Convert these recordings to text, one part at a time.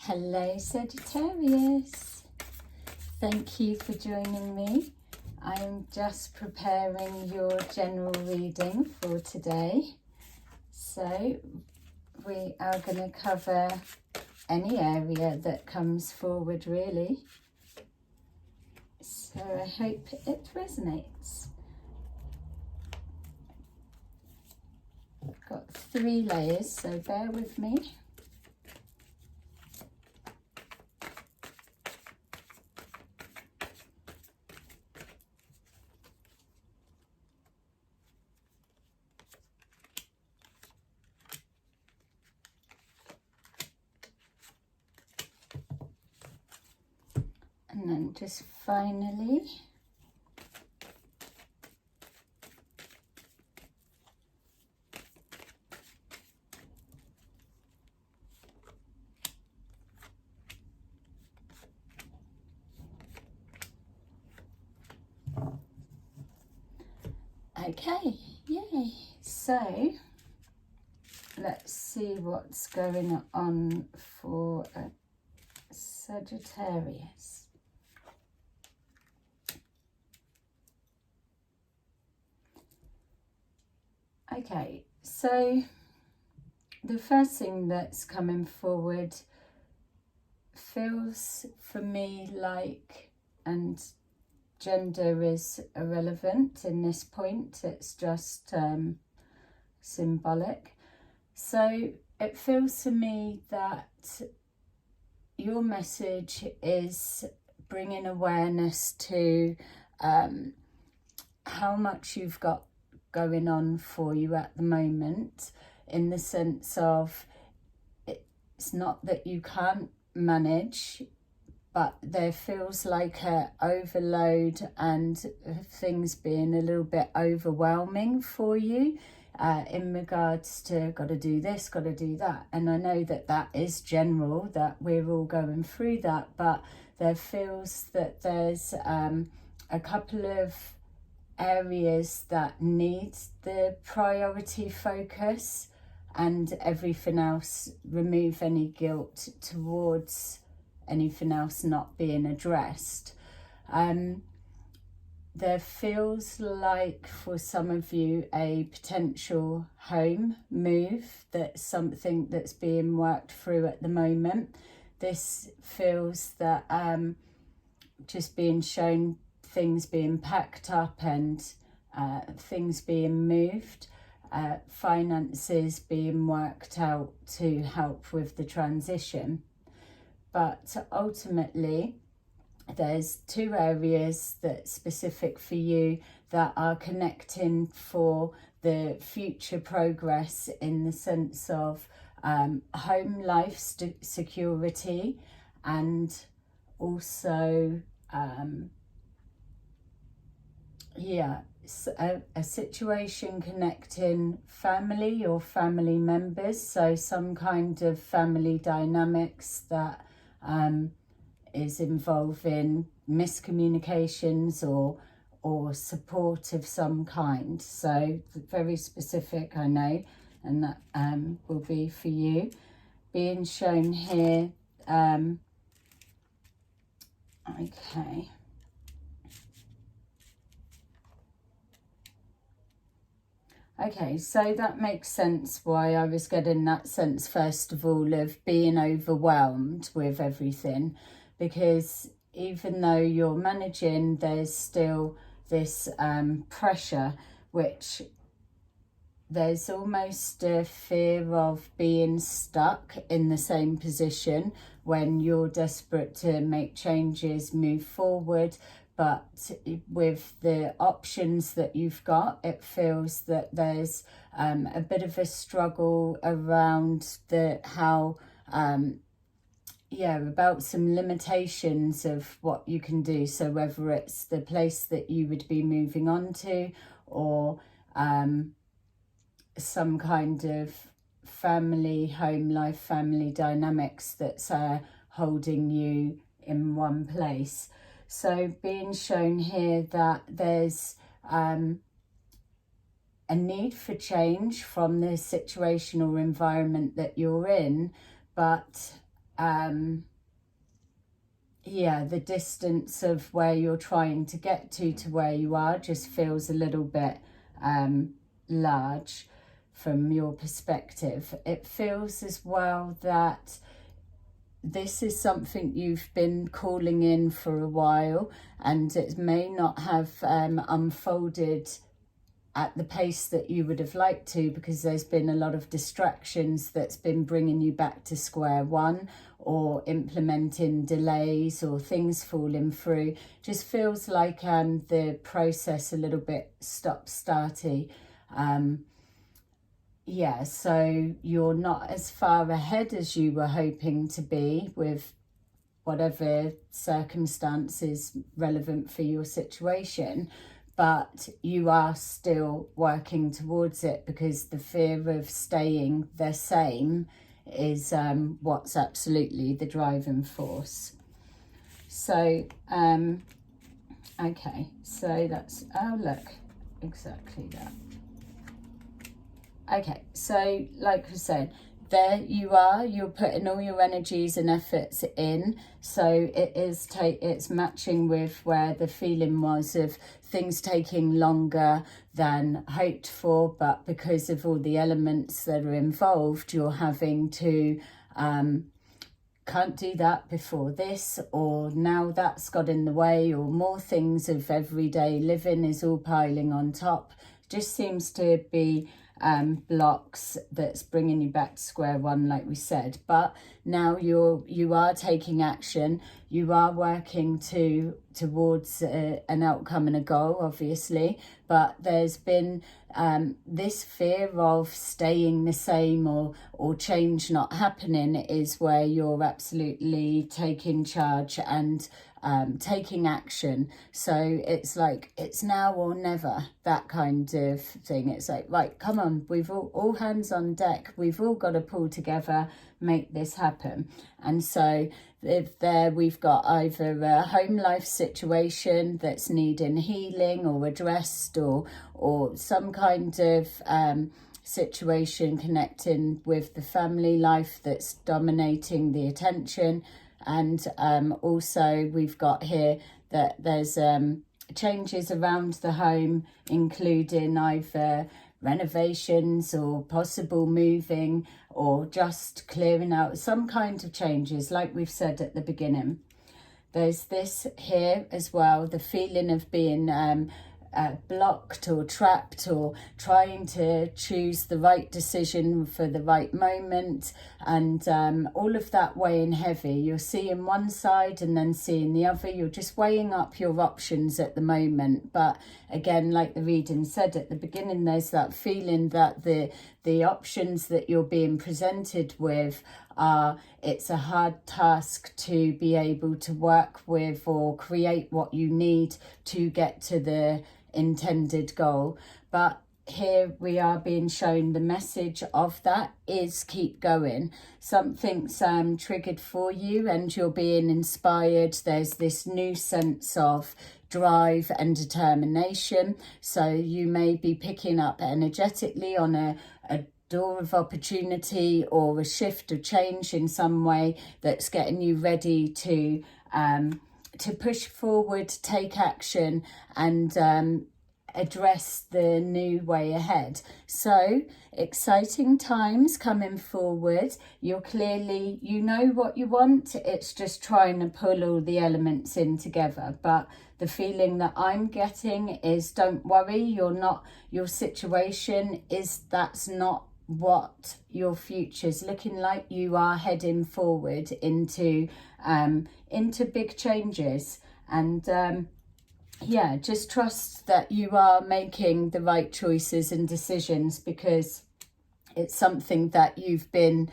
Hello Sagittarius, thank you for joining me. I'm just preparing your general reading for today. So we are going to cover any area that comes forward really. So I hope it resonates. I've got 3 layers, so bear with me. And then just finally, okay, yay. So let's see what's going on for a Sagittarius. Okay, so the first thing that's coming forward feels for me like, and gender is irrelevant in this point, it's just symbolic. So it feels to me that your message is bringing awareness to how much you've got going on for you at the moment, in the sense of it's not that you can't manage, but there feels like a overload and things being a little bit overwhelming for you in regards to got to do this, got to do that. And I know that that is general, that we're all going through that, but there feels that there's a couple of areas that need the priority focus, and everything else, remove any guilt towards anything else not being addressed. There feels like for some of you a potential home move, that's something that's being worked through at the moment. This feels that just being shown things being packed up and things being moved, finances being worked out to help with the transition. But ultimately, there's 2 areas that's specific for you that are connecting for the future progress, in the sense of home life security, and also a situation connecting family or family members, so some kind of family dynamics that is involving miscommunications or support of some kind. So very specific, I know, and that will be for you. Being shown here, okay. Okay, so that makes sense why I was getting that sense, first of all, of being overwhelmed with everything, because even though you're managing, there's still this pressure, which there's almost a fear of being stuck in the same position when you're desperate to make changes, move forward. But with the options that you've got, it feels that there's a bit of a struggle around about some limitations of what you can do. So whether it's the place that you would be moving on to, or some kind of family, home life, family dynamics that's holding you in one place. So being shown here that there's a need for change from the situational environment that you're in, but yeah, the distance of where you're trying to get to where you are just feels a little bit large from your perspective. It feels as well that this is something you've been calling in for a while, and it may not have unfolded at the pace that you would have liked to, because there's been a lot of distractions that's been bringing you back to square one, or implementing delays or things falling through. Just feels like the process a little bit stop-starty. Yeah, so you're not as far ahead as you were hoping to be with whatever circumstances relevant for your situation, but you are still working towards it, because the fear of staying the same is what's absolutely the driving force. So, okay, so that's, oh look, exactly that. Okay, so like I said, there you are, you're putting all your energies and efforts in, so it's matching with where the feeling was of things taking longer than hoped for, but because of all the elements that are involved, you're having to can't do that before this, or now that's got in the way, or more things of everyday living is all piling on top. Just seems to be blocks that's bringing you back to square one, like we said. But now you are taking action, you are working towards an outcome and a goal, obviously, but there's been this fear of staying the same or change not happening is where you're absolutely taking charge and taking action. So it's like, it's now or never, that kind of thing. It's like, right, come on, we've all hands on deck, we've all got to pull together, make this happen. And so if there we've got either a home life situation that's needing healing or addressed, or some kind of situation connecting with the family life that's dominating the attention. And also we've got here that there's changes around the home, including either renovations or possible moving, or just clearing out some kind of changes, like we've said at the beginning. There's this here as well, the feeling of being blocked or trapped, or trying to choose the right decision for the right moment, and all of that weighing heavy. You're seeing one side and then seeing the other. You're just weighing up your options at the moment. But again, like the reading said at the beginning, there's that feeling that the options that you're being presented with it's a hard task to be able to work with or create what you need to get to the intended goal. But here we are being shown the message of that is keep going. Something's triggered for you and you're being inspired. There's this new sense of drive and determination. So you may be picking up energetically on a door of opportunity or a shift of change in some way that's getting you ready to push forward, take action, and address the new way ahead. So exciting times coming forward. You're clearly, you know what you want. It's just trying to pull all the elements in together. But the feeling that I'm getting is, don't worry, your situation is, that's not what your future's looking like. You are heading forward into big changes, and yeah, just trust that you are making the right choices and decisions, because it's something that you've been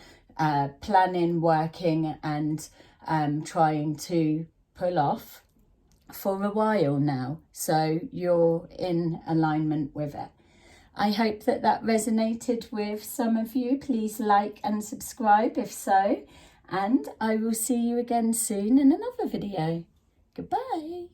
planning, working, and trying to pull off for a while now. So you're in alignment with it. I hope that resonated with some of you. Please like and subscribe if so, and I will see you again soon in another video. Goodbye.